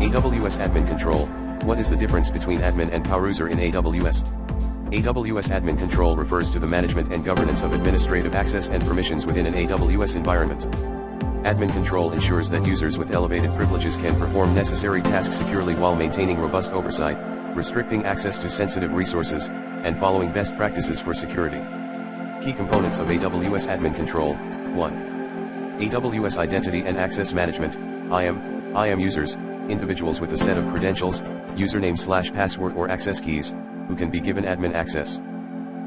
AWS Admin Control. What is the difference between Admin and PowerUser in AWS? AWS Admin Control refers to the management and governance of administrative access and permissions within an AWS environment. Admin Control ensures that users with elevated privileges can perform necessary tasks securely while maintaining robust oversight, restricting access to sensitive resources, and following best practices for security. Key components of AWS Admin Control. 1. AWS Identity and Access Management, IAM users, individuals with a set of credentials, username/password or access keys, who can be given admin access.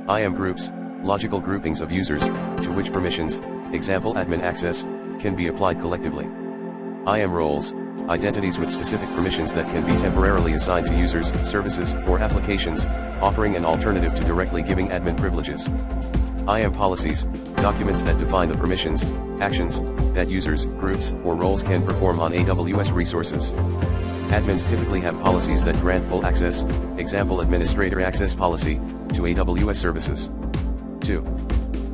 IAM groups, logical groupings of users, to which permissions, example admin access, can be applied collectively. IAM roles, identities with specific permissions that can be temporarily assigned to users, services, or applications, offering an alternative to directly giving admin privileges. IAM policies, documents that define the permissions, actions, that users, groups, or roles can perform on AWS resources. Admins typically have policies that grant full access, example administrator access policy, to AWS services. 2.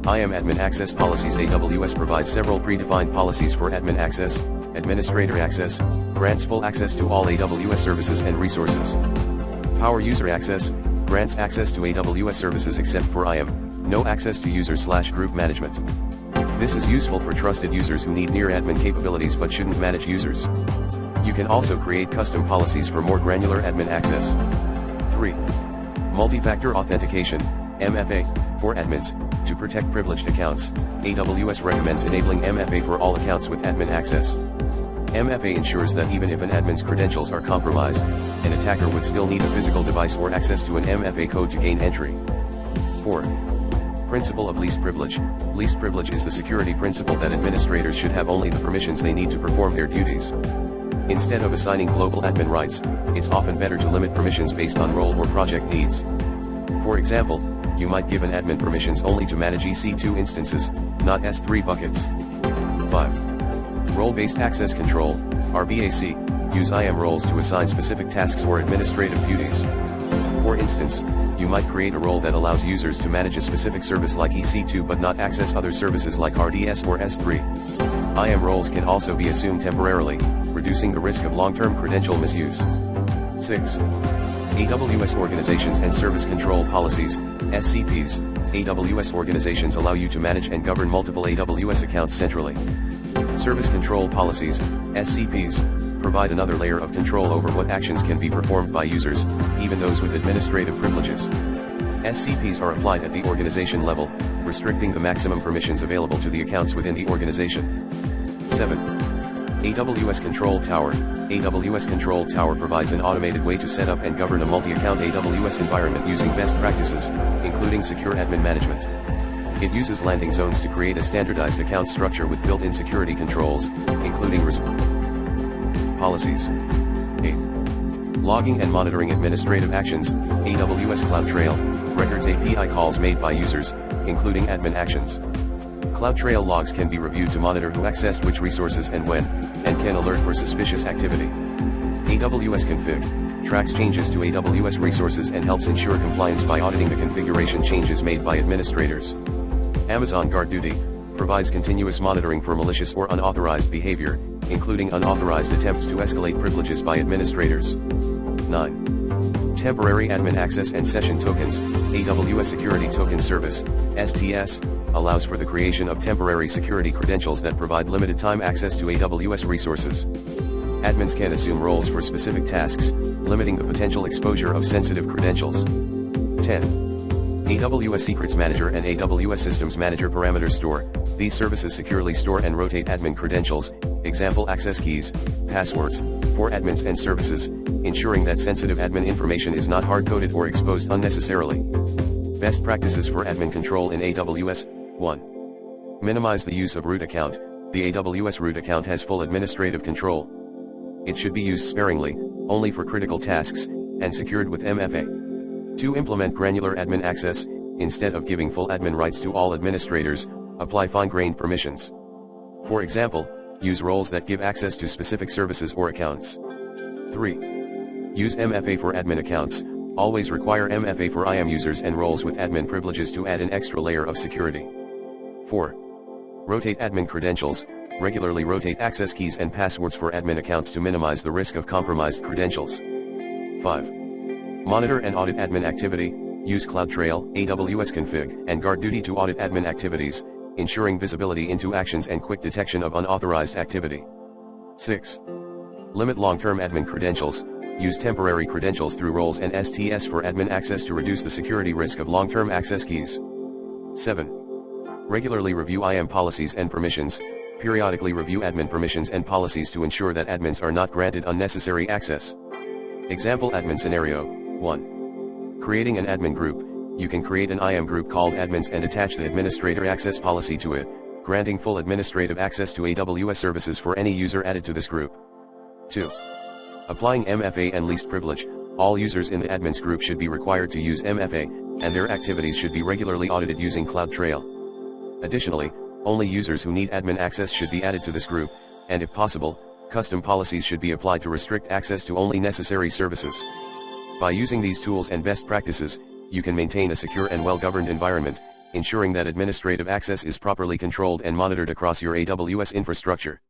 IAM admin access policies. AWS provides several predefined policies for admin access. Administrator access, grants full access to all AWS services and resources. PowerUser access, grants access to AWS services except for IAM, no access to user/group management. This is useful for trusted users who need near admin capabilities but shouldn't manage users. You can also create custom policies for more granular admin access. 3. Multi-factor authentication, MFA, for admins. To protect privileged accounts, AWS recommends enabling MFA for all accounts with admin access. MFA ensures that even if an admin's credentials are compromised, an attacker would still need a physical device or access to an MFA code to gain entry. 4. Principle of least privilege. Least privilege is the security principle that administrators should have only the permissions they need to perform their duties. Instead of assigning global admin rights, it's often better to limit permissions based on role or project needs. For example, you might give an admin permissions only to manage EC2 instances, not S3 buckets. 5. Role-based access control, RBAC, use IAM roles to assign specific tasks or administrative duties. For instance, you might create a role that allows users to manage a specific service like EC2 but not access other services like RDS or S3. IAM roles can also be assumed temporarily, reducing the risk of long-term credential misuse. 6. AWS Organizations and Service Control Policies, SCPs. AWS organizations allow you to manage and govern multiple AWS accounts centrally. Service Control Policies, SCPs, provide another layer of control over what actions can be performed by users, even those with administrative privileges. SCPs are applied at the organization level, restricting the maximum permissions available to the accounts within the organization. 7. AWS Control Tower. AWS Control Tower provides an automated way to set up and govern a multi-account AWS environment using best practices, including secure admin management. It uses landing zones to create a standardized account structure with built-in security controls, including policies. 8. Logging and monitoring administrative actions. AWS CloudTrail, records API calls made by users, including admin actions. CloudTrail logs can be reviewed to monitor who accessed which resources and when, and can alert for suspicious activity. AWS Config tracks changes to AWS resources and helps ensure compliance by auditing the configuration changes made by administrators. Amazon GuardDuty provides continuous monitoring for malicious or unauthorized behavior, including unauthorized attempts to escalate privileges by administrators. 9. Temporary admin access and session tokens. AWS Security Token Service, STS, allows for the creation of temporary security credentials that provide limited-time access to AWS resources. Admins can assume roles for specific tasks, limiting the potential exposure of sensitive credentials. 10. AWS Secrets Manager and AWS Systems Manager Parameter Store. These services securely store and rotate admin credentials, example access keys, passwords, for admins and services, ensuring that sensitive admin information is not hard-coded or exposed unnecessarily. Best practices for admin control in AWS. 1. Minimize the use of root account. The AWS root account has full administrative control. It should be used sparingly, only for critical tasks, and secured with MFA. 2. Implement granular admin access. Instead of giving full admin rights to all administrators, apply fine-grained permissions. For example, use roles that give access to specific services or accounts. 3. Use MFA for admin accounts. Always require MFA for IAM users and roles with admin privileges to add an extra layer of security. 4. Rotate admin credentials. Regularly rotate access keys and passwords for admin accounts to minimize the risk of compromised credentials. 5. Monitor and audit admin activity. Use CloudTrail, AWS Config, and GuardDuty to audit admin activities, ensuring visibility into actions and quick detection of unauthorized activity. 6. Limit long-term admin credentials. Use temporary credentials through roles and STS for admin access to reduce the security risk of long-term access keys. 7. Regularly review IAM policies and permissions. Periodically review admin permissions and policies to ensure that admins are not granted unnecessary access. Example admin scenario. 1. Creating an admin group. You can create an IAM group called admins and attach the administrator access policy to it, granting full administrative access to AWS services for any user added to this group. 2. Applying MFA and least privilege. All users in the admins group should be required to use MFA, and their activities should be regularly audited using CloudTrail. Additionally, only users who need admin access should be added to this group, and if possible, custom policies should be applied to restrict access to only necessary services. By using these tools and best practices, you can maintain a secure and well-governed environment, ensuring that administrative access is properly controlled and monitored across your AWS infrastructure.